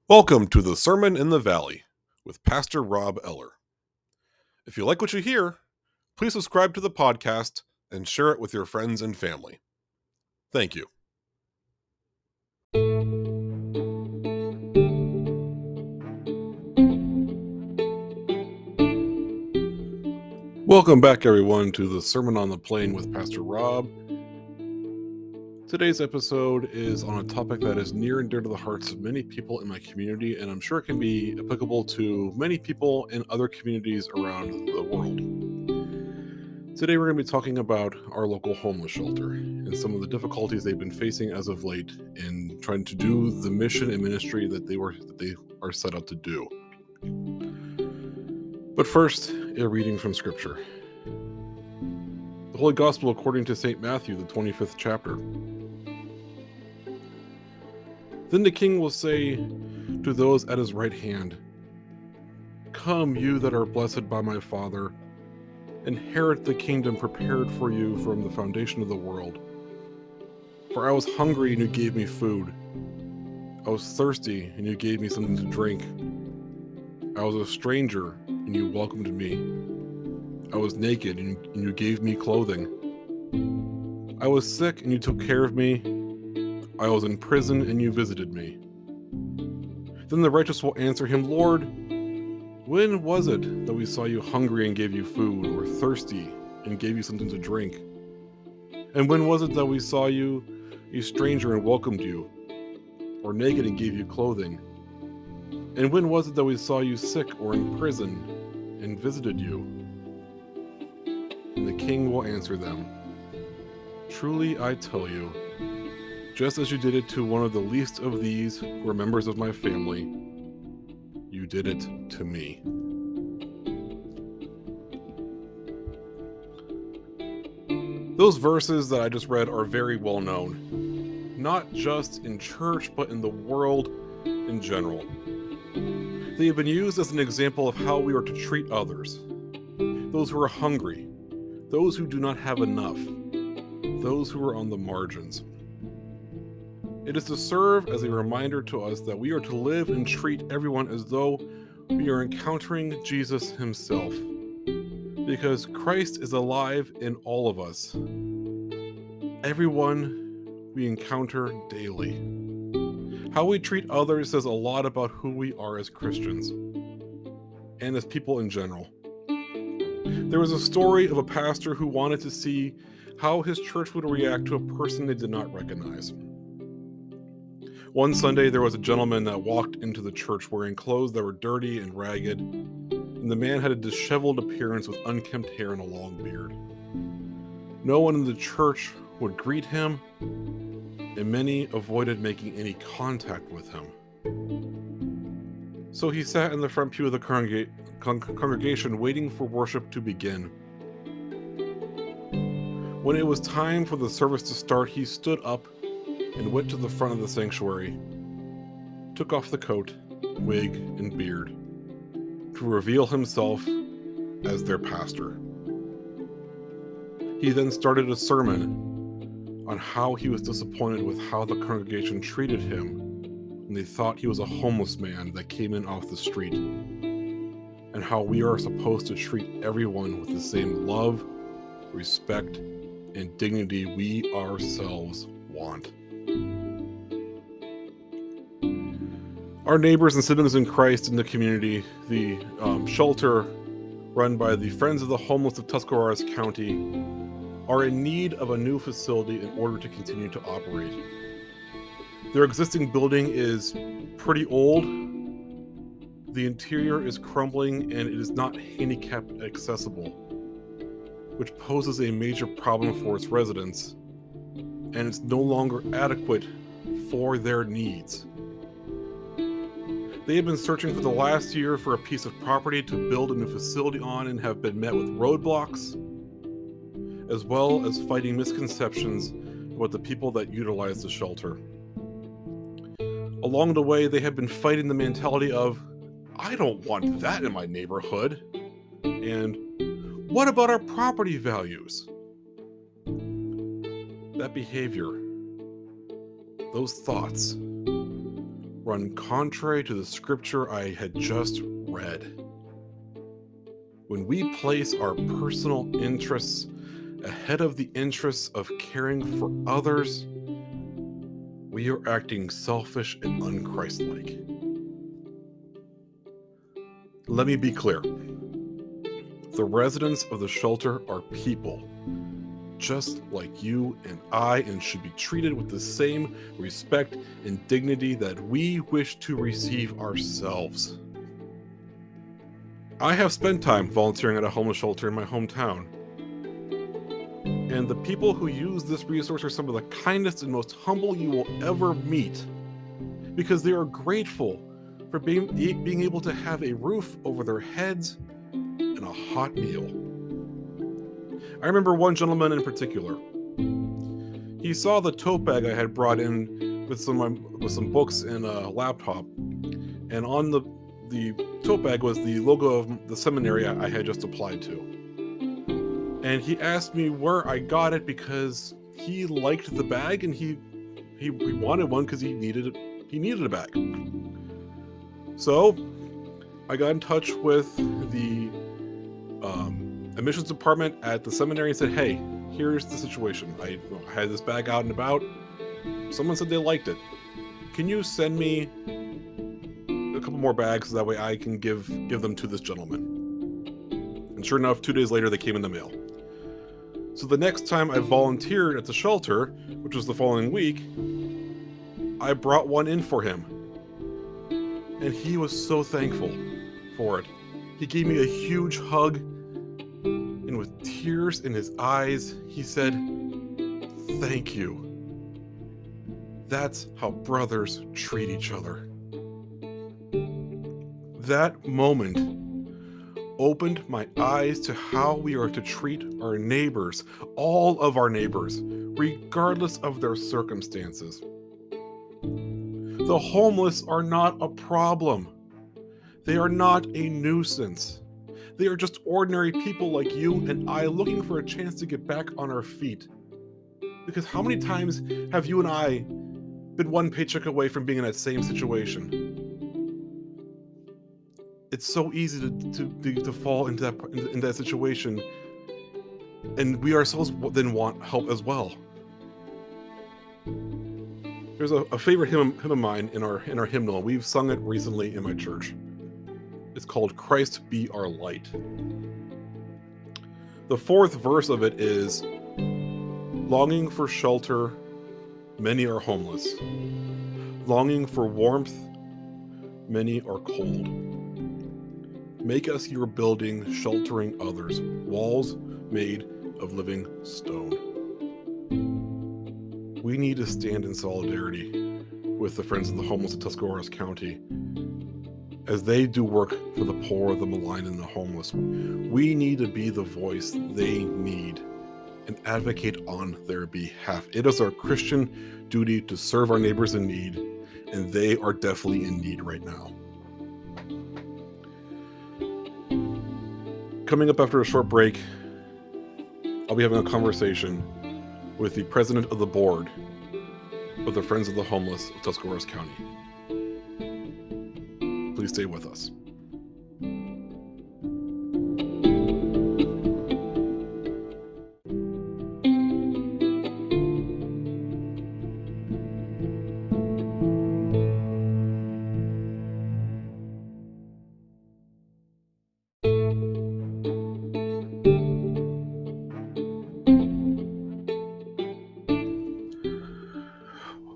Welcome to the Sermon in the Valley with Pastor Rob Eller. If you like what you hear, please subscribe to the podcast and share it with your friends and family. Thank you. Welcome back, everyone, to the Sermon on the Plain with Pastor Rob. Today's episode is on a topic that is near and dear to the hearts of many people in my community, and I'm sure it can be applicable to many people in other communities around the world. Today we're going to be talking about our local homeless shelter and some of the difficulties they've been facing as of late in trying to do the mission and ministry that they are set out to do. But first, a reading from Scripture. The Holy Gospel according to St. Matthew, the 25th chapter. Then the king will say to those at his right hand, "Come, you that are blessed by my Father, inherit the kingdom prepared for you from the foundation of the world. For I was hungry, and you gave me food. I was thirsty, and you gave me something to drink. I was a stranger, and you welcomed me. I was naked, and you gave me clothing. I was sick, and you took care of me. I was in prison, and you visited me." Then the righteous will answer him, "Lord, when was it that we saw you hungry and gave you food, or thirsty and gave you something to drink? And when was it that we saw you a stranger and welcomed you, or naked and gave you clothing? And when was it that we saw you sick or in prison and visited you?" And the king will answer them, "Truly I tell you, just as you did it to one of the least of these who are members of my family, you did it to me." Those verses that I just read are very well known, not just in church, but in the world in general. They have been used as an example of how we are to treat others, those who are hungry, those who do not have enough, those who are on the margins. It is to serve as a reminder to us that we are to live and treat everyone as though we are encountering Jesus himself, because Christ is alive in all of us, everyone we encounter daily. How we treat others says a lot about who we are as Christians and as people in general. There was a story of a pastor who wanted to see how his church would react to a person they did not recognize. One Sunday, there was a gentleman that walked into the church wearing clothes that were dirty and ragged, and the man had a disheveled appearance with unkempt hair and a long beard. No one in the church would greet him, and many avoided making any contact with him. So he sat in the front pew of the congregation waiting for worship to begin. When it was time for the service to start, he stood up and went to the front of the sanctuary, took off the coat, wig, and beard to reveal himself as their pastor. He then started a sermon on how he was disappointed with how the congregation treated him when they thought he was a homeless man that came in off the street, and how we are supposed to treat everyone with the same love, respect, and dignity we ourselves want. Our neighbors and siblings in Christ in the community, the shelter run by the Friends of the Homeless of Tuscarawas County, are in need of a new facility in order to continue to operate. Their existing building is pretty old. The interior is crumbling and it is not handicap accessible, which poses a major problem for its residents, and it's no longer adequate for their needs. They have been searching for the last year for a piece of property to build a new facility on and have been met with roadblocks, as well as fighting misconceptions about the people that utilize the shelter. Along the way, they have been fighting the mentality of, "I don't want that in my neighborhood," and "What about our property values?" That behavior, those thoughts, run contrary to the scripture I had just read. When we place our personal interests ahead of the interests of caring for others, we are acting selfish and unchristlike. Let me be clear. The residents of the shelter are people, just like you and I, and should be treated with the same respect and dignity that we wish to receive ourselves. I have spent time volunteering at a homeless shelter in my hometown, and the people who use this resource are some of the kindest and most humble you will ever meet, because they are grateful for being able to have a roof over their heads and a hot meal. I remember one gentleman in particular. He saw the tote bag I had brought in with some books and a laptop, and on the tote bag was the logo of the seminary I had just applied to. And he asked me where I got it because he liked the bag and he wanted one because he needed a bag. So I got in touch with the admissions department at the seminary and said, hey, here's the situation. I had this bag out and about. Someone said they liked it. Can you send me a couple more bags so that way I can give them to this gentleman? And sure enough, 2 days later, they came in the mail. So the next time I volunteered at the shelter, which was the following week, I brought one in for him. And he was so thankful for it. He gave me a huge hug, and with tears in his eyes, he said, "Thank you. That's how brothers treat each other." That moment opened my eyes to how we are to treat our neighbors, all of our neighbors, regardless of their circumstances. The homeless are not a problem. They are not a nuisance. They are just ordinary people like you and I looking for a chance to get back on our feet. Because how many times have you and I been one paycheck away from being in that same situation? It's so easy to fall into that situation, and we ourselves then want help as well. There's a favorite hymn of mine in our hymnal. We've sung it recently in my church. It's called "Christ Be Our Light." The fourth verse of it is, "Longing for shelter, many are homeless. Longing for warmth, many are cold. Make us your building, sheltering others, walls made of living stone." We need to stand in solidarity with the Friends of the Homeless of Tuscarawas County as they do work for the poor, the maligned, and the homeless. We need to be the voice they need and advocate on their behalf. It is our Christian duty to serve our neighbors in need, and they are definitely in need right now. Coming up after a short break, I'll be having a conversation with the president of the board of the Friends of the Homeless of Tuscarawas County. Please stay with us.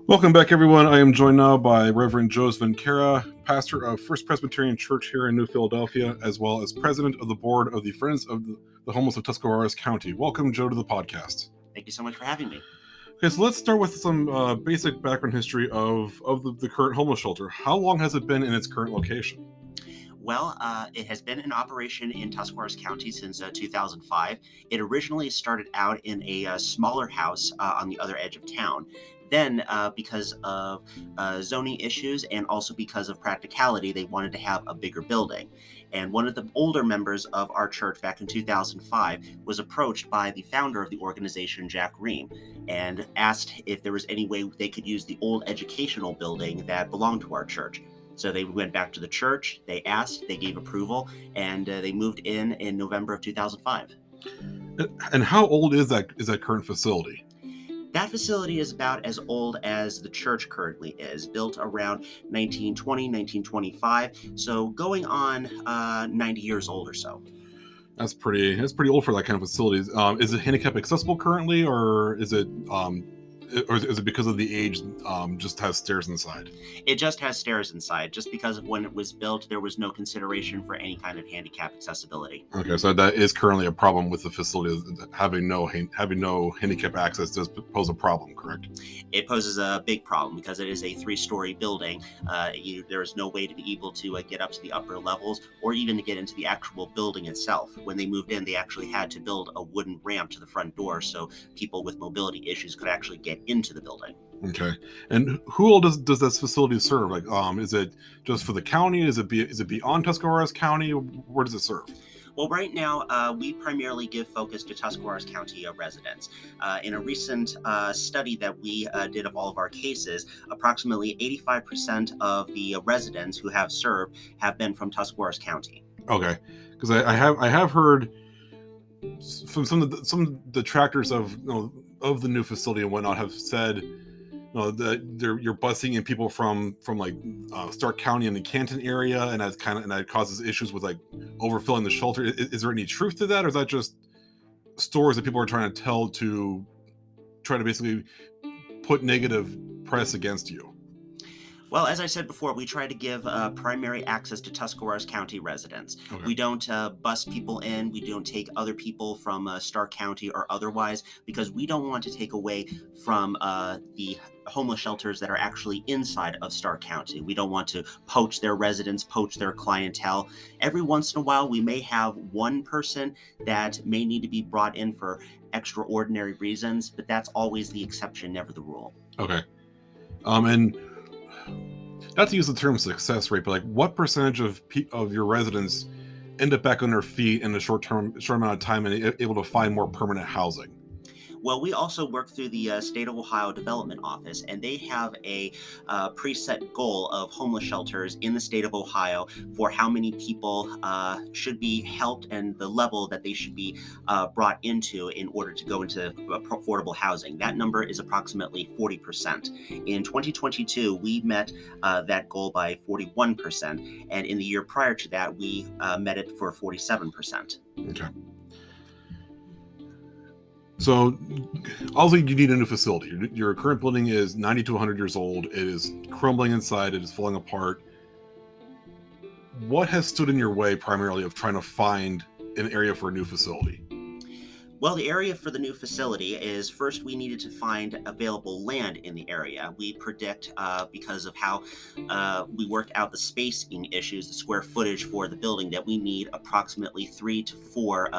Welcome back, everyone. I am joined now by Reverend Joseph Vencara, pastor of First Presbyterian Church here in New Philadelphia, as well as president of the board of the Friends of the Homeless of Tuscarawas County. Welcome, Joe, to the podcast. Thank you so much for having me. Okay, so let's start with some basic background history of the current homeless shelter. How long has it been in its current location? Well, it has been in operation in Tuscarawas County since 2005. It originally started out in a smaller house on the other edge of town. Then, because of zoning issues and also because of practicality, they wanted to have a bigger building. And one of the older members of our church back in 2005 was approached by the founder of the organization, Jack Ream, and asked if there was any way they could use the old educational building that belonged to our church. So they went back to the church, they asked, they gave approval, and they moved in November of 2005. And how old is that current facility? That facility is about as old as the church currently is, built around 1920, 1925, so going on 90 years old or so. That's pretty old for that kind of facility. Is it handicap accessible currently, or is it because of the age, just has stairs inside? It just has stairs inside. Just because of when it was built, there was no consideration for any kind of handicap accessibility. Okay, so that is currently a problem with the facility. Having no handicap access does pose a problem, correct? It poses a big problem because it is a 3-story building. There is no way to be able to get up to the upper levels or even to get into the actual building itself. When they moved in, they actually had to build a wooden ramp to the front door so people with mobility issues could actually get into the building. Okay, and who all does this facility serve? Like, is it just for the county? Is it beyond Tuscarawas County? Where does it serve? Well, right now, we primarily give focus to Tuscarawas County residents. In a recent study that we did of all of our cases, approximately 85% of the residents who have served have been from Tuscarawas County. Okay, because I have heard from some of the detractors of of the new facility and whatnot have said that you're busing in people from like Stark County and the Canton area, and that causes issues with like overfilling the shelter. Is there any truth to that, or is that just stories that people are trying to tell to try to basically put negative press against you? Well, as I said before, we try to give primary access to Tuscarawas County residents. Okay. We don't bus people in. We don't take other people from Stark County or otherwise, because we don't want to take away from the homeless shelters that are actually inside of Stark County. We don't want to poach their residents, poach their clientele. Every once in a while, we may have one person that may need to be brought in for extraordinary reasons, but that's always the exception, never the rule. Okay. And not to use the term success rate, but like what percentage of your residents end up back on their feet in a short amount of time and able to find more permanent housing? Well, we also work through the State of Ohio Development Office, and they have a preset goal of homeless shelters in the state of Ohio for how many people should be helped and the level that they should be brought into in order to go into affordable housing. That number is approximately 40%. In 2022, we met that goal by 41%, and in the year prior to that, we met it for 47%. Okay. So, obviously, you need a new facility. Your current building is 90 to 100 years old. It is crumbling inside. It is falling apart. What has stood in your way primarily of trying to find an area for a new facility? Well, the area for the new facility is, first we needed to find available land in the area. We predict, because of how we worked out the spacing issues, the square footage for the building, that we need approximately 3 to 4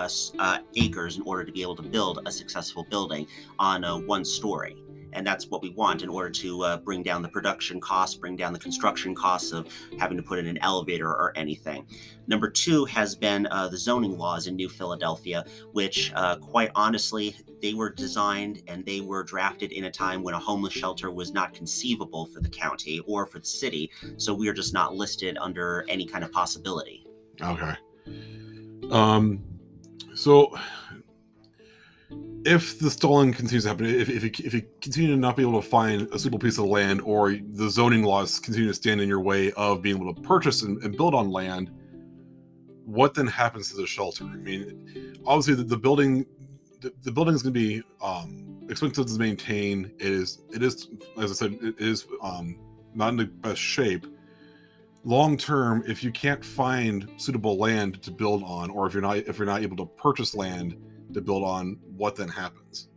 acres in order to be able to build a successful building on 1 story. And that's what we want in order to bring down the production costs, bring down the construction costs of having to put in an elevator or anything. Number 2 has been the zoning laws in New Philadelphia, which quite honestly, they were designed and they were drafted in a time when a homeless shelter was not conceivable for the county or for the city. So we are just not listed under any kind of possibility. Okay. So if the stalling continues to happen, if you continue to not be able to find a suitable piece of land, or the zoning laws continue to stand in your way of being able to purchase and build on land, what then happens to the shelter? I mean, obviously the building is going to be expensive to maintain. It is, as I said, it is not in the best shape. Long term, if you can't find suitable land to build on, or if you're not able to purchase land to build on, what then happens?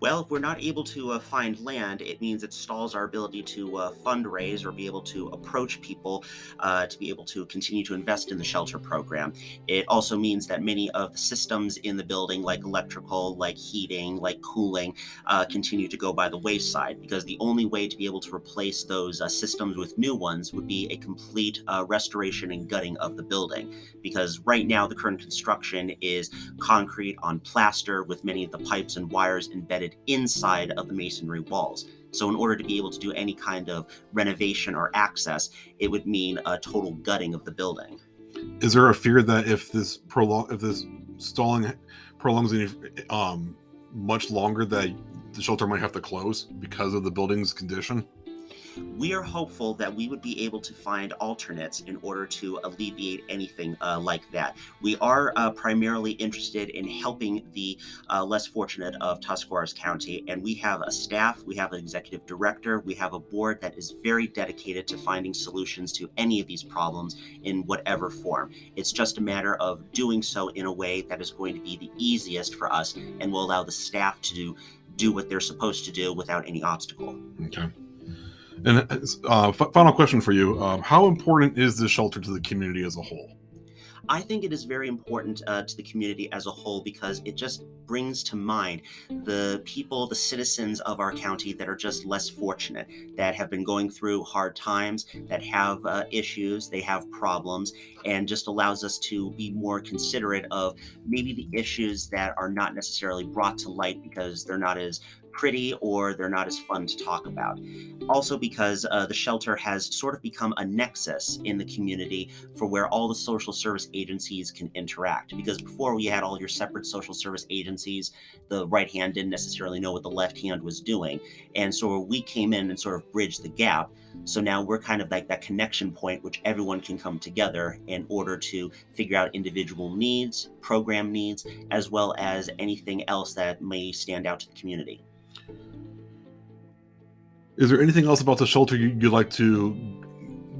Well, if we're not able to find land, it means it stalls our ability to fundraise or be able to approach people to be able to continue to invest in the shelter program. It also means that many of the systems in the building, like electrical, like heating, like cooling, continue to go by the wayside, because the only way to be able to replace those systems with new ones would be a complete restoration and gutting of the building. Because right now, the current construction is concrete on plaster with many of the pipes and wires embedded inside of the masonry walls. So in order to be able to do any kind of renovation or access, it would mean a total gutting of the building. Is there a fear that if this stalling prolongs any much longer, that the shelter might have to close because of the building's condition? We are hopeful that we would be able to find alternates in order to alleviate anything like that. We are primarily interested in helping the less fortunate of Tuscarawas County, and we have a staff, we have an executive director, we have a board that is very dedicated to finding solutions to any of these problems in whatever form. It's just a matter of doing so in a way that is going to be the easiest for us and will allow the staff to do what they're supposed to do without any obstacle. Okay. And final question for you: how important is this shelter to the community as a whole? I think it is very important to the community as a whole, because it just brings to mind the people, the citizens of our county that are just less fortunate, that have been going through hard times, that have issues, they have problems, and just allows us to be more considerate of maybe the issues that are not necessarily brought to light because they're not as pretty or they're not as fun to talk about. Also, because the shelter has sort of become a nexus in the community for where all the social service agencies can interact. Because before, we had all your separate social service agencies, the right hand didn't necessarily know what the left hand was doing. And so we came in and sort of bridged the gap. So now we're kind of like that connection point, which everyone can come together in order to figure out individual needs, program needs, as well as anything else that may stand out to the community. Is there anything else about the shelter you'd like to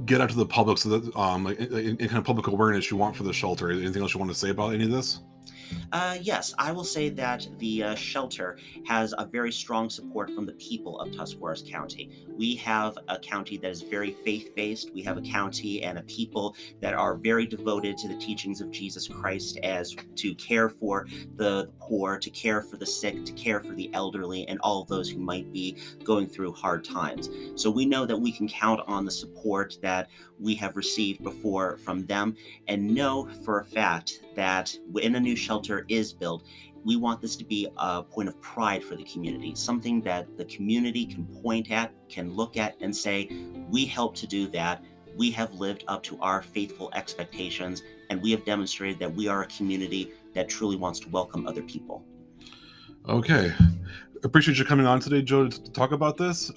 get out to the public, so that like any kind of public awareness you want for the shelter? Anything else you want to say about any of this? Yes, I will say that the shelter has a very strong support from the people of Tuscarawas County. We have a county that is very faith based. We have a county and a people that are very devoted to the teachings of Jesus Christ, as to care for the poor, to care for the sick, to care for the elderly, and all of those who might be going through hard times. So we know that we can count on the support that we have received before from them, and know for a fact that when a new shelter is built, we want this to be a point of pride for the community, something that the community can point at, can look at, and say, we helped to do that. We have lived up to our faithful expectations, and we have demonstrated that we are a community that truly wants to welcome other people. Okay, appreciate you coming on today, Joe, to talk about this.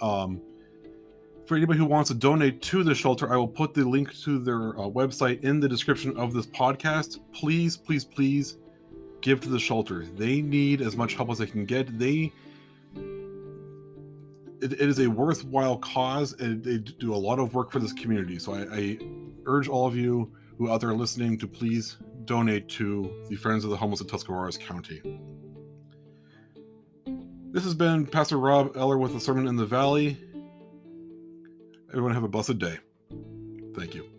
For anybody who wants to donate to the shelter, I will put the link to their website in the description of this podcast. Please, please, please give to the shelter. They need as much help as they can get. It is a worthwhile cause, and they do a lot of work for this community. So I urge all of you who out there listening to please donate to the Friends of the Homeless in Tuscarawas County. This has been Pastor Rob Eller with the Sermon in the Valley. Everyone have a blessed day. Thank you.